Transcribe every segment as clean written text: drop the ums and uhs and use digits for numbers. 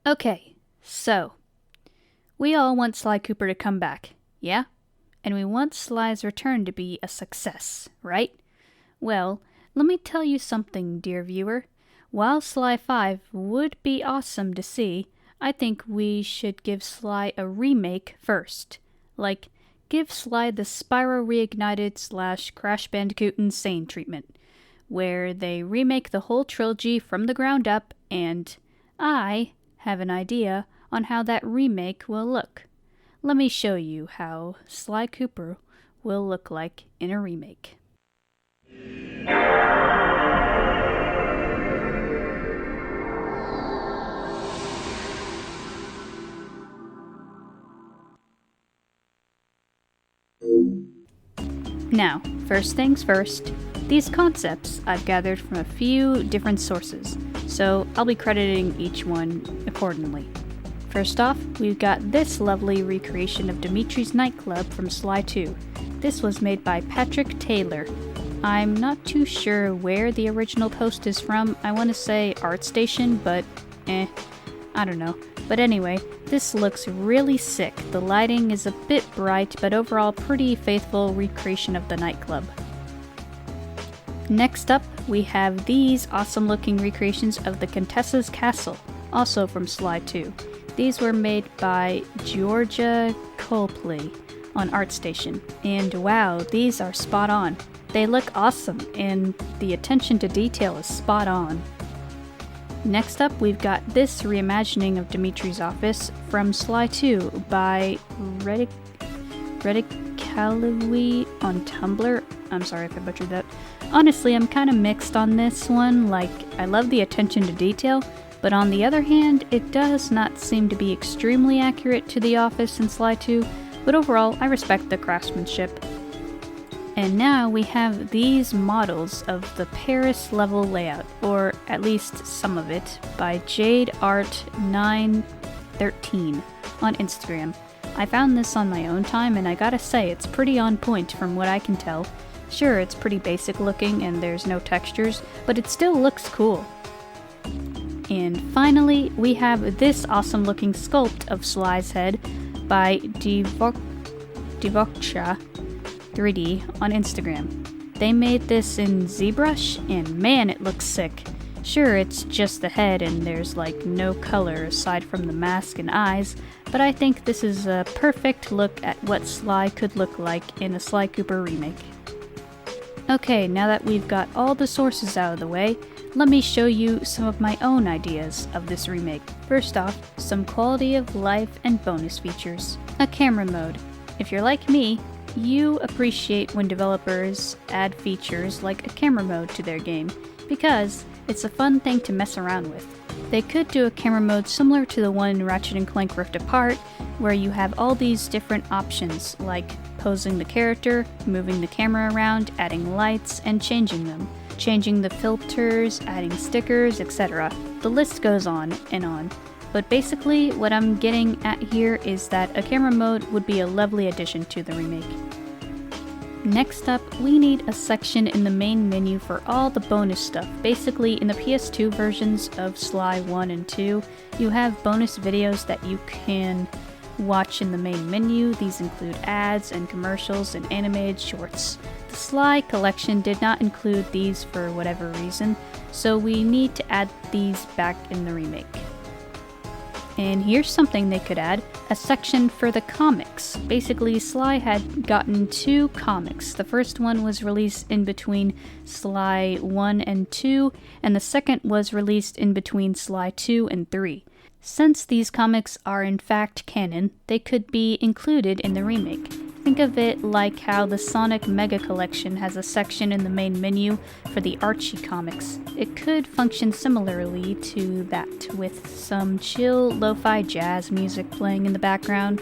Okay, so we all want Sly Cooper to come back, yeah? And we want Sly's return to be a success, right? Well, let me tell you something, dear viewer. While Sly 5 would be awesome to see, I think we should give Sly a remake first. Like, give Sly the Spyro Reignited / Crash Bandicoot Insane treatment, where they remake the whole trilogy from the ground up, and I have an idea on how that remake will look. Let me show you how Sly Cooper will look like in a remake. Now, first things first, these concepts I've gathered from a few different sources, so I'll be crediting each one accordingly. First off, we've got this lovely recreation of Dimitri's nightclub from Sly 2. This was made by Patrick Taylor. I'm not too sure where the original post is from. I want to say ArtStation, but I don't know. But anyway, this looks really sick. The lighting is a bit bright, but overall pretty faithful recreation of the nightclub. Next up, we have these awesome looking recreations of the Contessa's Castle, also from Sly 2. These were made by Georgia Copley on ArtStation, and wow, these are spot on. They look awesome, and the attention to detail is spot on. Next up, we've got this reimagining of Dimitri's office from Sly 2 by Reddick Calloway on Tumblr. I'm sorry if I butchered that. Honestly, I'm kind of mixed on this one. Like, I love the attention to detail, but on the other hand, it does not seem to be extremely accurate to the office in Sly 2, but overall, I respect the craftsmanship. And now we have these models of the Paris level layout, or at least some of it, by JadeArt913 on Instagram. I found this on my own time, and I gotta say, it's pretty on point from what I can tell. Sure, it's pretty basic looking and there's no textures, but it still looks cool. And finally, we have this awesome looking sculpt of Sly's head by dyslexia 3D on Instagram. They made this in ZBrush, and man, it looks sick. Sure, it's just the head and there's like no color aside from the mask and eyes, but I think this is a perfect look at what Sly could look like in a Sly Cooper remake. Okay, now that we've got all the sources out of the way, let me show you some of my own ideas of this remake. First off, some quality of life and bonus features. A camera mode. If you're like me, you appreciate when developers add features like a camera mode to their game, because it's a fun thing to mess around with. They could do a camera mode similar to the one in Ratchet & Clank Rift Apart, where you have all these different options, like posing the character, moving the camera around, adding lights, and changing them. Changing the filters, adding stickers, etc. The list goes on and on. But basically, what I'm getting at here is that a camera mode would be a lovely addition to the remake. Next up, we need a section in the main menu for all the bonus stuff. Basically, in the PS2 versions of Sly 1 and 2, you have bonus videos that you can watch in the main menu. These include ads and commercials and animated shorts. The Sly collection did not include these for whatever reason, so we need to add these back in the remake. And here's something they could add, a section for the comics. Basically, Sly had gotten 2 comics. The first one was released in between Sly 1 and 2, and the second was released in between Sly 2 and 3. Since these comics are in fact canon, they could be included in the remake. Think of it like how the Sonic Mega Collection has a section in the main menu for the Archie comics. It could function similarly to that, with some chill lo-fi jazz music playing in the background.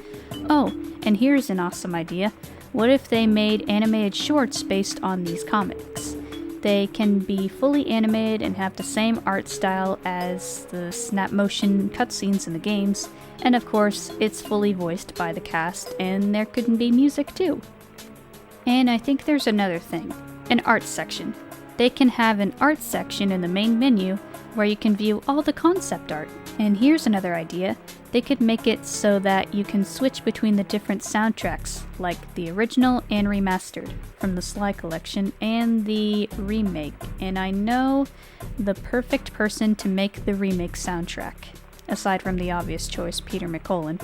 Oh, and here's an awesome idea. What if they made animated shorts based on these comics? They can be fully animated and have the same art style as the snap motion cutscenes in the games, and of course, it's fully voiced by the cast, and there could be music too. And I think there's another thing, an art section. they can have an art section in the main menu where you can view all the concept art. And here's another idea. They could make it so that you can switch between the different soundtracks, like the original and remastered, from the Sly collection and the remake. And I know the perfect person to make the remake soundtrack, aside from the obvious choice, Peter McCollin.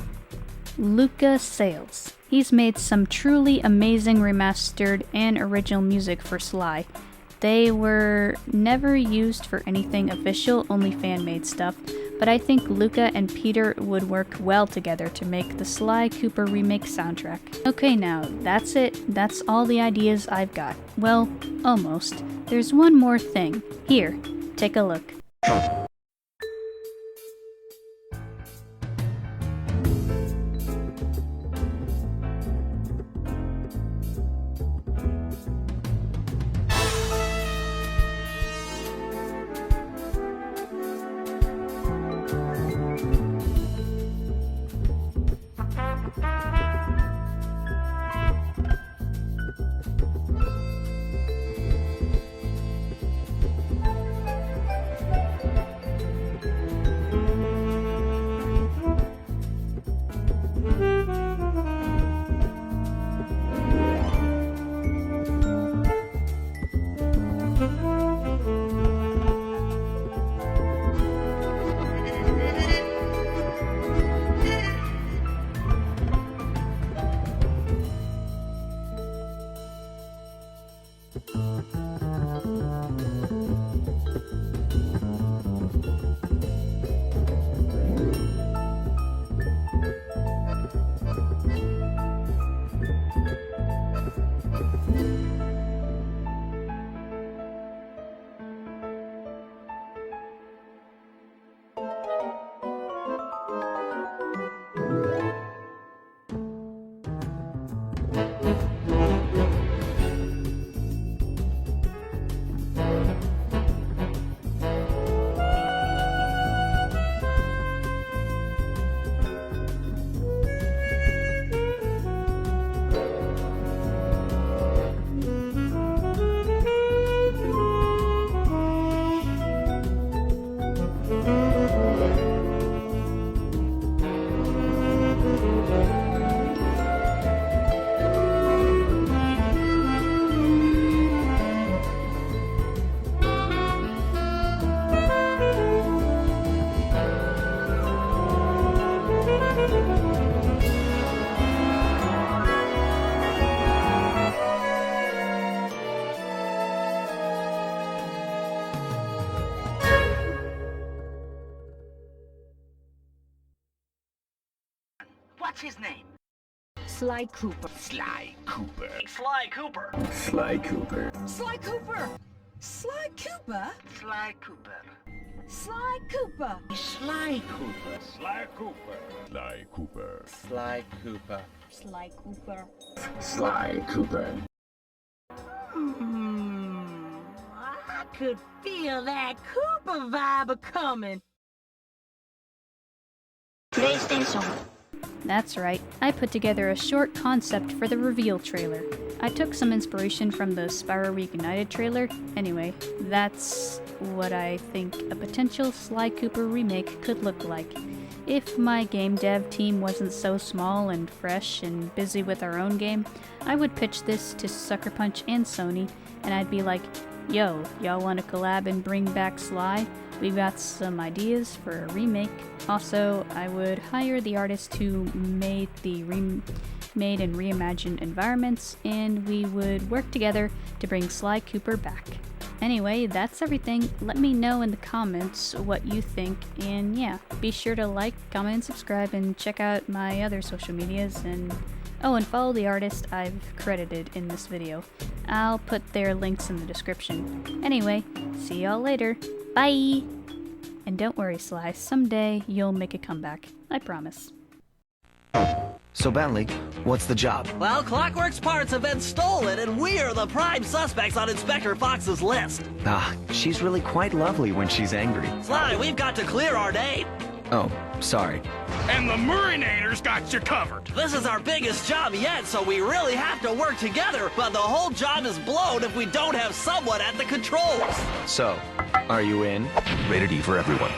Luca Sales. He's made some truly amazing remastered and original music for Sly. They were never used for anything official, only fan-made stuff, but I think Luca and Peter would work well together to make the Sly Cooper remake soundtrack. Okay, now, that's it. That's all the ideas I've got. Well, almost. There's one more thing. Here, take a look. What's his name? Sly Cooper. Sly Cooper. Sly Cooper. Sly Cooper. Sly Cooper! Sly Cooper? Sly Cooper. Sly Cooper! Sly Cooper. Sly Cooper. Sly Cooper. Sly Cooper. Sly Cooper. Sly Cooper. I could feel that Cooper vibe coming. PlayStation. That's right, I put together a short concept for the reveal trailer. I took some inspiration from the Spyro Reunited trailer. Anyway, that's what I think a potential Sly Cooper remake could look like. If my game dev team wasn't so small and fresh and busy with our own game, I would pitch this to Sucker Punch and Sony, and I'd be like, yo, y'all wanna collab and bring back Sly? We've got some ideas for a remake. Also, I would hire the artist who made the remade and reimagined environments, and we would work together to bring Sly Cooper back. Anyway, that's everything. Let me know in the comments what you think, and yeah, be sure to like, comment, and subscribe, and check out my other social medias, and oh, and follow the artist I've credited in this video. I'll put their links in the description. Anyway, see y'all later. Bye! And don't worry, Sly, someday you'll make a comeback. I promise. So Bentley, what's the job? Well, Clockwork's parts have been stolen, and we are the prime suspects on Inspector Fox's list. Ah, she's really quite lovely when she's angry. Sly, we've got to clear our name. Oh, sorry. and the Murinator's got you covered. This is our biggest job yet, so we really have to work together, but the whole job is blown if we don't have someone at the controls. So, are you in? Rated E for everyone.